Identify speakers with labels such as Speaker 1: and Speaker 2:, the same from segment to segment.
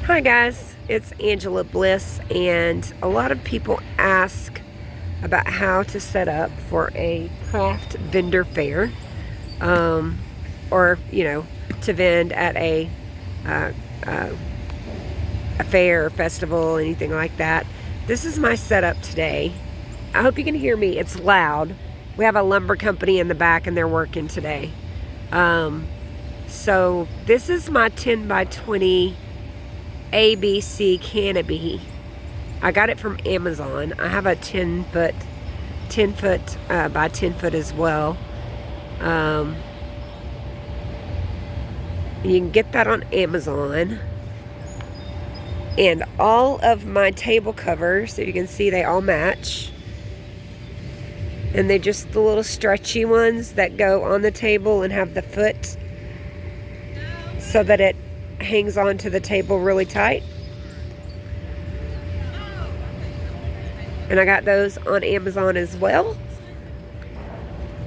Speaker 1: Hi guys, it's Angela Bliss, and a lot of people ask about how to set up for a craft vendor fair, or to vend at a fair or festival, anything like that. This is my setup today. I hope you can hear me. It's loud. We have a lumber company in the back and they're working today. So this is my 10 by 20 ABC canopy. I got it from Amazon. I have a 10 foot by 10 foot as well. You can get that on Amazon. And all of my table covers, so you can see they all match. And they're just the little stretchy ones that go on the table and have the foot so that it hangs onto the table really tight. And I got those on Amazon as well.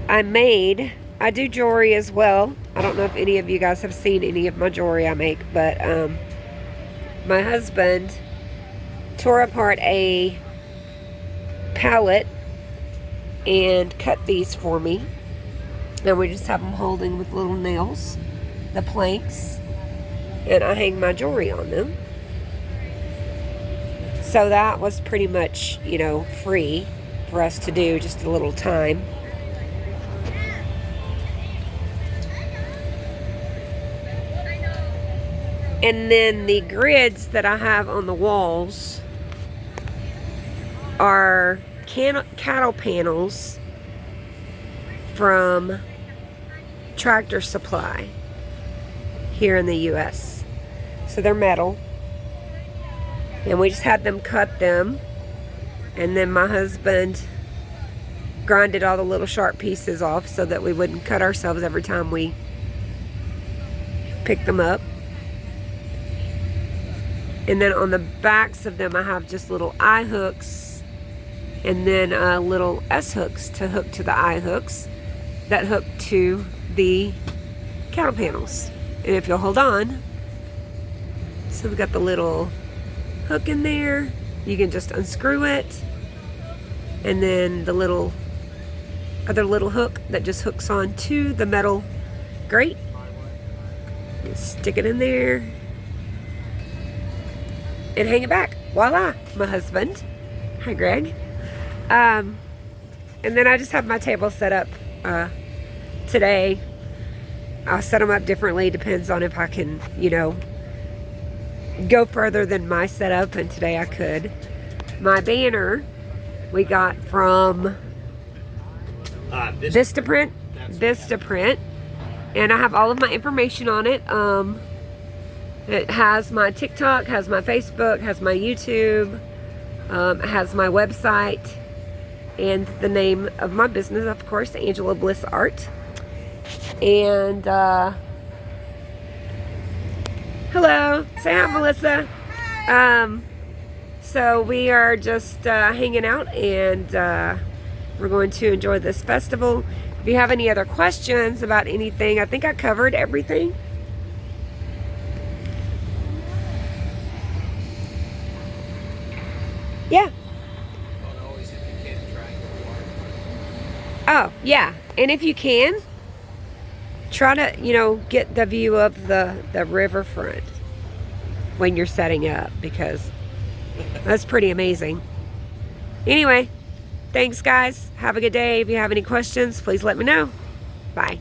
Speaker 1: I do jewelry as well. I don't know if any of you guys have seen any of my jewelry I make, but my husband tore apart a pallet and cut these for me. And we just have them holding with little nails, the planks, and I hang my jewelry on them. So that was pretty much, free for us to do, just a little time. And then the grids that I have on the walls are cattle panels from Tractor Supply here in the US. So they're metal. And we just had them cut them. And then my husband grinded all the little sharp pieces off so that we wouldn't cut ourselves every time we picked them up. And then on the backs of them I have just little eye hooks and then little S hooks to hook to the eye hooks that hook to the cattle panels. And if you'll hold on, so we've got the little hook in there. You can just unscrew it, and then the other little hook that just hooks on to the metal grate. Just stick it in there and hang it back. Voila, my husband. Hi, Greg. And then I just have my table set up today. I'll set them up differently, depends on if I can, go further than my setup, and today I could. My banner we got from Vistaprint, and I have all of my information on it. It has my TikTok, has my Facebook, has my YouTube, has my website, and the name of my business, of course, Angela Bliss Art. And hello, say hi, Melissa. So we are just hanging out, and we're going to enjoy this festival. If you have any other questions about anything, I think I covered everything. Yeah. Oh, yeah. And if you can, try to, get the view of the riverfront when you're setting up, because that's pretty amazing. Anyway, thanks guys. Have a good day. If you have any questions, please let me know. Bye.